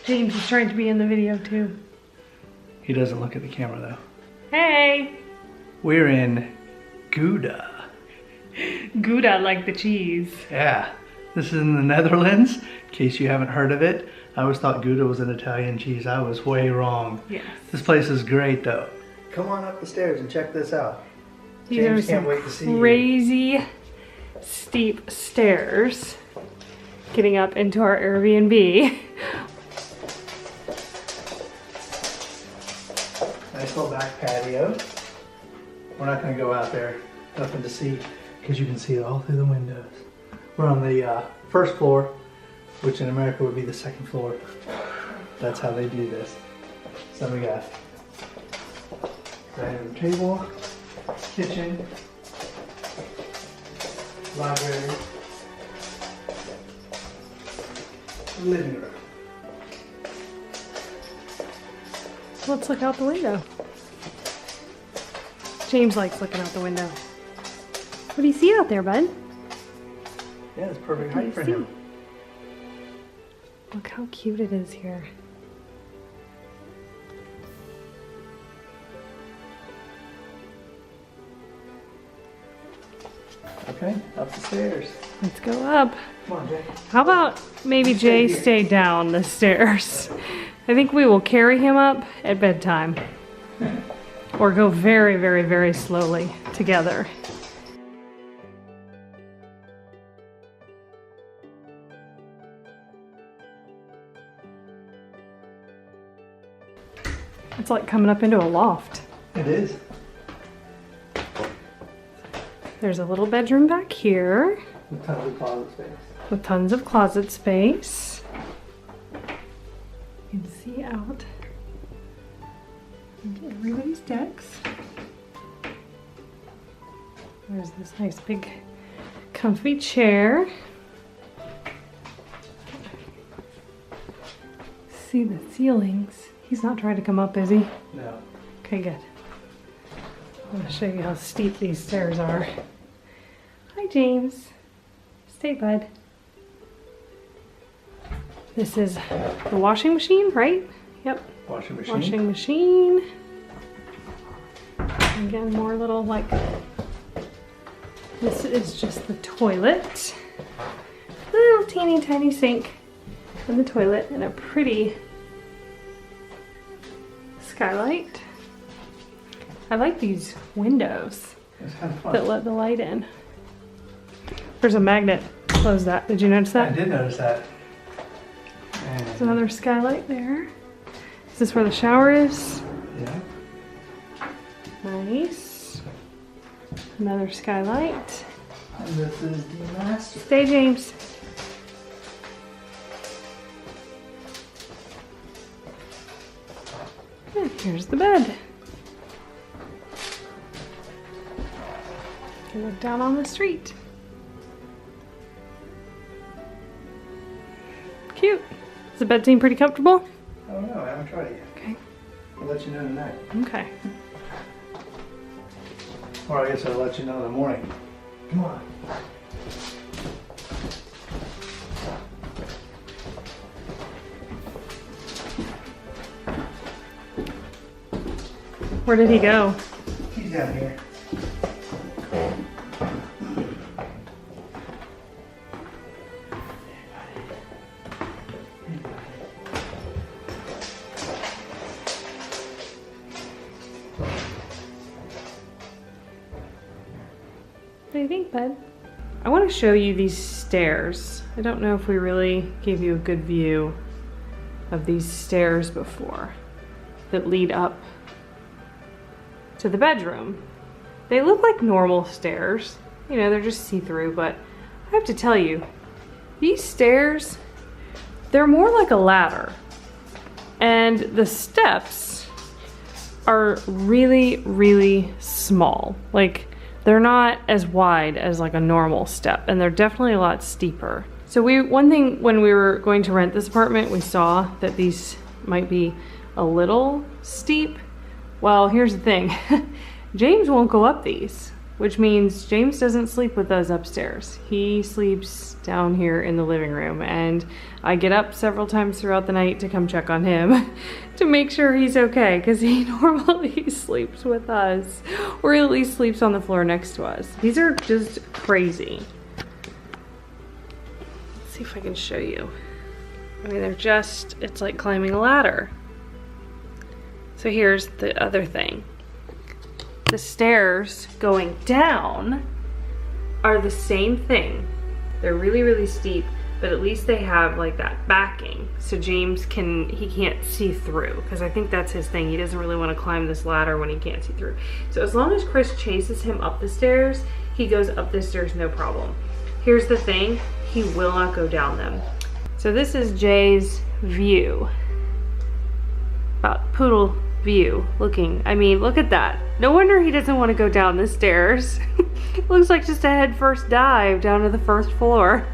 James is trying to be in the video too. He doesn't look at the camera though. Hey! We're in Gouda. Gouda, like the cheese. Yeah, this is in the Netherlands. In case you haven't heard of it, I always thought Gouda was an Italian cheese. I was way wrong. Yes. This place is great though. Come on up the stairs and check this out. These James are can't some wait to see you. crazy steep stairs getting up into our Airbnb. Nice little back patio. We're not going to go out there, nothing to see, because you can see it all through the windows. We're on the first floor, which in America would be the second floor. That's how they do this. So we got dining room table, kitchen, library, living room. Let's look out the window. James likes looking out the window. What do you see out there, bud? Yeah, it's perfect height for him. Look how cute it is here. Okay, up the stairs. Let's go up. Come on, Jay. How about maybe Jay stay down the stairs? I think we will carry him up at bedtime. Or go very, very, very slowly together. It's like coming up into a loft. It is. There's a little bedroom back here With tons of closet space. with tons of closet space. You can see out into everybody's decks. There's this nice big comfy chair. See the ceilings. He's not trying to come up, is he? No. Okay, good. I'm gonna show you how steep these stairs are. Hi, James. Stay, bud. This is the washing machine, right? Yep. Washing machine. Washing machine. Again, more little like, this is just the toilet. Little teeny tiny sink in the toilet and a pretty skylight. I like these windows It's kind of fun. that let the light in. There's a magnet. Close that. Did you notice I that? did notice that. And There's another skylight there. Is this where the shower is? yeah. Nice. Another skylight. And this is the master. Stay, James. And here's the bed. You can look down on the street. Cute. Does the bed seem pretty comfortable? I don't know, I haven't tried it yet. Okay. I'll let you know tonight. Okay. Or I guess I'll let you know in the morning. Come on. Where did he go? He's down here. What do you think, bud? I want to show you these stairs. I don't know if we really gave you a good view of these stairs before that lead up to the bedroom. They look like normal stairs. You know, they're just see-through, but I have to tell you, these stairs, they're more like a ladder. And the steps are really, really small. Like, they're not as wide as like a normal step, and they're definitely a lot steeper. So one thing when we were going to rent this apartment, we saw that these might be a little steep. Well, here's the thing. James won't go up these. which means James doesn't sleep with us upstairs. He sleeps down here in the living room, and I get up several times throughout the night to come check on him to make sure he's okay, because he normally sleeps with us, or at least sleeps on the floor next to us. These are just crazy. Let's see if I can show you. I mean, they're just, it's like climbing a ladder. So here's the other thing. The stairs going down are the same thing. They're really, really steep, but at least they have like that backing. So James he can't see through, because I think that's his thing. He doesn't really want to climb this ladder when he can't see through. So as long as Chris chases him up the stairs, he goes up the stairs no problem. Here's the thing, he will not go down them. So this is Jay's view. About poodle view looking. I mean, look at that. No wonder he doesn't want to go down the stairs. Looks like just a head first dive down to the first floor.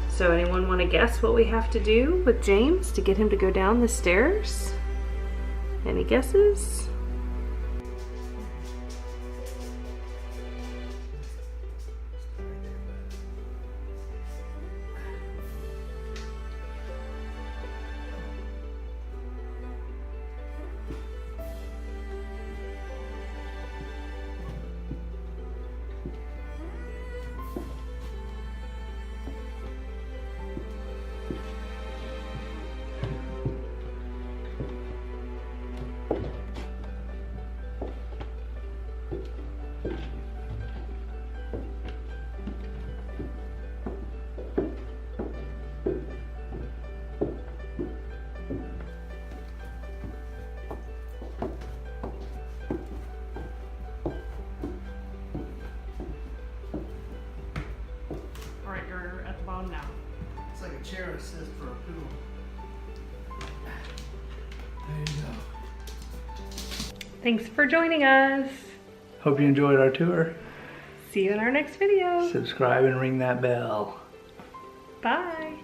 So anyone want to guess what we have to do with James to get him to go down the stairs? Any guesses? Now. It's like a chair assist for a poodle. There you go. Thanks for joining us. Hope you enjoyed our tour. See you in our next video. Subscribe and ring that bell. Bye.